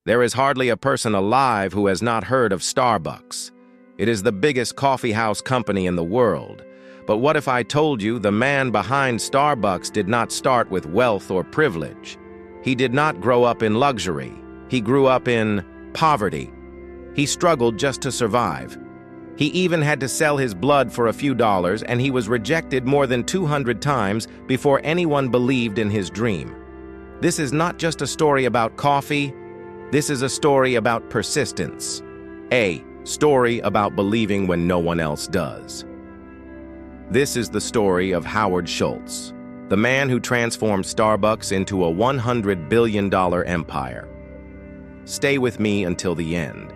There is hardly a person alive who has not heard of Starbucks. It is the biggest coffeehouse company in the world. But what if I told you the man behind Starbucks did not start with wealth or privilege? He did not grow up in luxury. He grew up in poverty. He struggled just to survive. He even had to sell his blood for a few dollars, and he was rejected more than 200 times before anyone believed in his dream. This is not just a story about coffee. This is a story about persistence. A story about believing when no one else does. This is the story of Howard Schultz, the man who transformed Starbucks into a $100 billion empire. Stay with me until the end,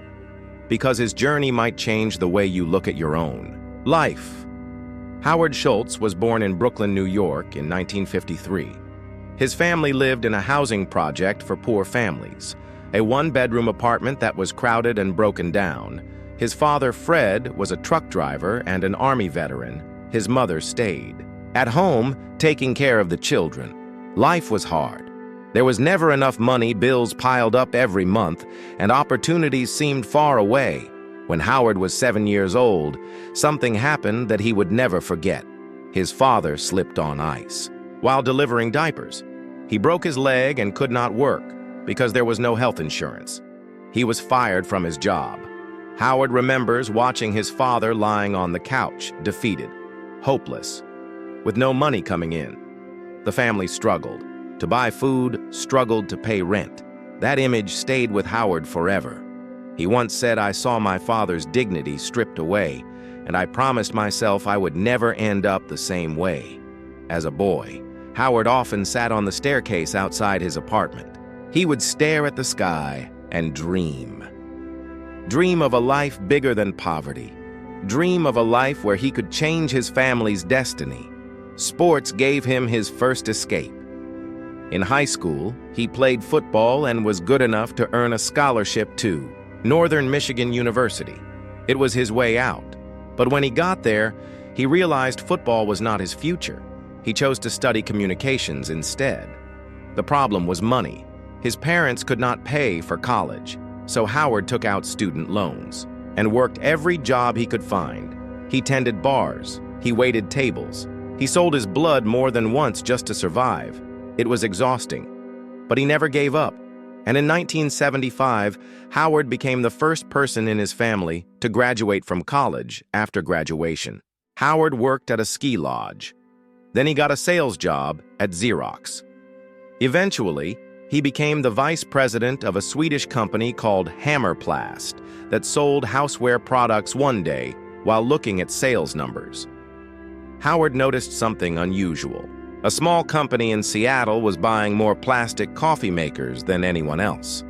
because his journey might change the way you look at your own life. Howard Schultz was born in Brooklyn, New York in 1953. His family lived in a housing project for poor families, a one-bedroom apartment that was crowded and broken down. His father, Fred, was a truck driver and an Army veteran. His mother stayed at home, taking care of the children. Life was hard. There was never enough money, bills piled up every month, and opportunities seemed far away. When Howard was 7 years old, something happened that he would never forget. His father slipped on ice while delivering diapers. He broke his leg and could not work because there was no health insurance. He was fired from his job. Howard remembers watching his father lying on the couch, defeated, hopeless, with no money coming in. The family struggled to buy food, struggled to pay rent. That image stayed with Howard forever. He once said, "I saw my father's dignity stripped away, and I promised myself I would never end up the same way." As a boy, Howard often sat on the staircase outside his apartment. He would stare at the sky and dream. Dream of a life bigger than poverty. Dream of a life where he could change his family's destiny. Sports gave him his first escape. In high school, he played football and was good enough to earn a scholarship to Northern Michigan University. It was his way out. But when he got there, he realized football was not his future. He chose to study communications instead. The problem was money. His parents could not pay for college, so Howard took out student loans and worked every job he could find. He tended bars, he waited tables, he sold his blood more than once just to survive. It was exhausting, but he never gave up. And in 1975, Howard became the first person in his family to graduate from college after graduation. Howard worked at a ski lodge. Then he got a sales job at Xerox. Eventually, he became the vice president of a Swedish company called Hammerplast that sold houseware products one day while looking at sales numbers. Howard noticed something unusual. A small company in Seattle was buying more plastic coffee makers than anyone else.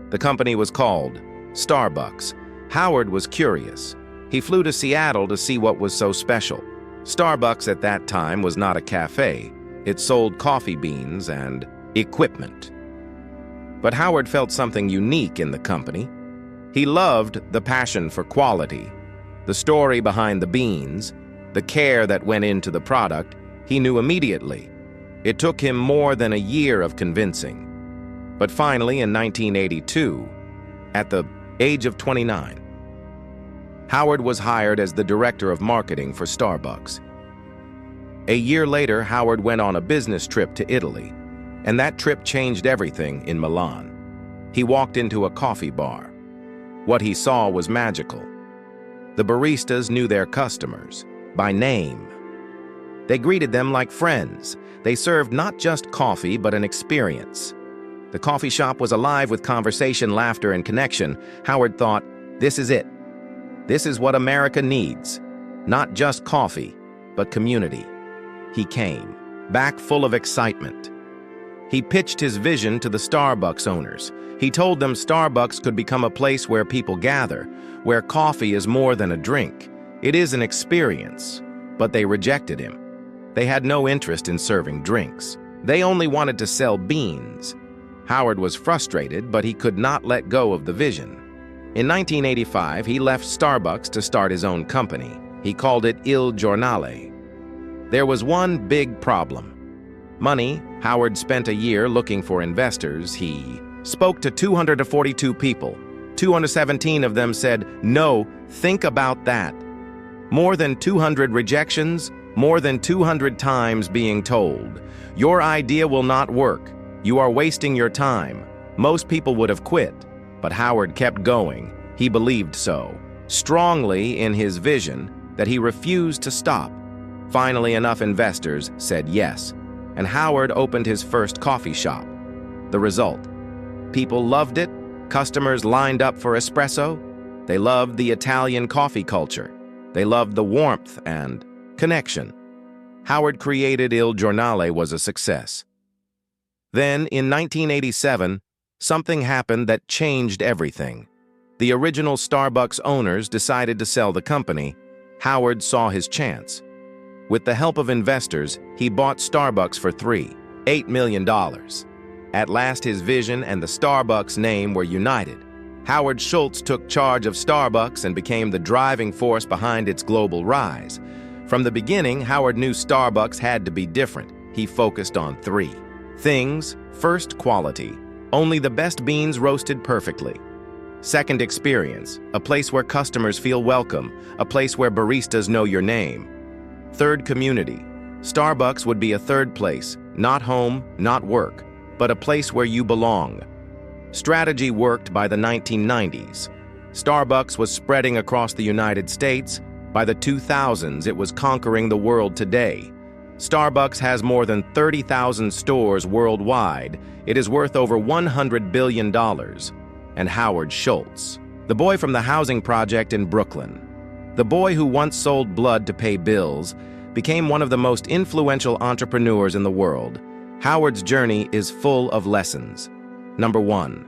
The company was called Starbucks. Howard was curious. He flew to Seattle to see what was so special. Starbucks at that time was not a cafe. It sold coffee beans and equipment. But Howard felt something unique in the company. He loved the passion for quality, the story behind the beans, the care that went into the product. He knew immediately. It took him more than a year of convincing. But finally, in 1982, at the age of 29, Howard was hired as the director of marketing for Starbucks. A year later, Howard went on a business trip to Italy, and that trip changed everything in Milan. He walked into a coffee bar. What he saw was magical. The baristas knew their customers by name. They greeted them like friends. They served not just coffee, but an experience. The coffee shop was alive with conversation, laughter, and connection. Howard thought, this is it. This is what America needs. Not just coffee, but community. He came, back full of excitement. He pitched his vision to the Starbucks owners. He told them Starbucks could become a place where people gather, where coffee is more than a drink. It is an experience. But they rejected him. They had no interest in serving drinks. They only wanted to sell beans. Howard was frustrated, but he could not let go of the vision. In 1985, he left Starbucks to start his own company. He called it Il Giornale. There was one big problem. Money. Howard spent a year looking for investors. He Spoke to 242 people. 217 of them said, "No, think about that." More than 200 rejections, more than 200 times being told, "Your idea will not work. You are wasting your time." Most people would have quit, but Howard kept going. He believed so strongly in his vision that he refused to stop. Finally, enough investors said yes, and Howard opened his first coffee shop. The result: people loved it, customers lined up for espresso, they loved the Italian coffee culture, they loved the warmth and connection. Howard created Il Giornale was a success. Then, in 1987, something happened that changed everything. The original Starbucks owners decided to sell the company. Howard saw his chance. With the help of investors, he bought Starbucks for $8 million. At last, his vision and the Starbucks name were united. Howard Schultz took charge of Starbucks and became the driving force behind its global rise. From the beginning, Howard knew Starbucks had to be different. He focused on 3 things. First, quality. Only the best beans roasted perfectly. Second, experience. A place where customers feel welcome. A place where baristas know your name. Third, community. Starbucks would be a third place, not home, not work, but a place where you belong. Strategy worked by the 1990s. Starbucks was spreading across the United States. By the 2000s, it was conquering the world today. Starbucks has more than 30,000 stores worldwide. It is worth over $100 billion. And Howard Schultz, the boy from the housing project in Brooklyn, the boy who once sold blood to pay bills, became one of the most influential entrepreneurs in the world. Howard's journey is full of lessons. Number 1,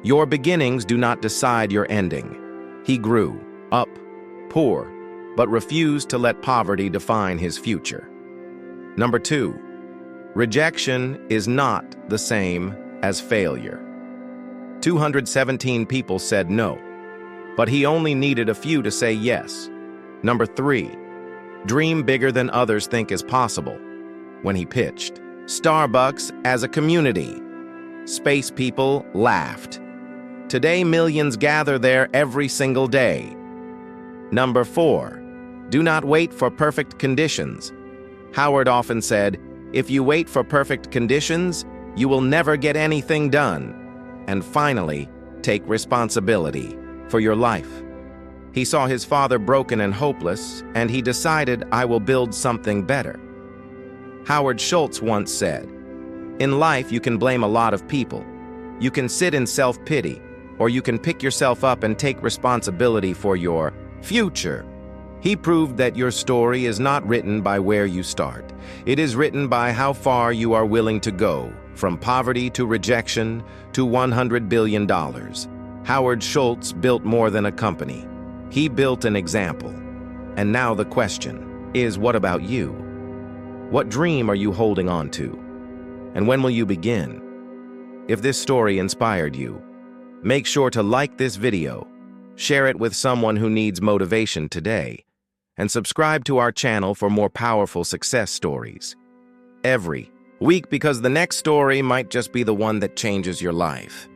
your beginnings do not decide your ending. He grew up poor, but refused to let poverty define his future. Number 2, rejection is not the same as failure. 217 people said no, but he only needed a few to say yes. Number 3, dream bigger than others think is possible. When he pitched Starbucks as a community, space people laughed. Today, millions gather there every single day. Number 4, do not wait for perfect conditions. Howard often said, if you wait for perfect conditions, you will never get anything done. And finally, take responsibility for your life. He saw his father broken and hopeless, and he decided, I will build something better. Howard Schultz once said, in life you can blame a lot of people. You can sit in self-pity, or you can pick yourself up and take responsibility for your future. He proved that your story is not written by where you start. It is written by how far you are willing to go, from poverty to rejection to $100 billion. Howard Schultz built more than a company. He built an example. And now the question is, what about you? What dream are you holding on to? And when will you begin? If this story inspired you, make sure to like this video, share it with someone who needs motivation today, and subscribe to our channel for more powerful success stories every week, because the next story might just be the one that changes your life.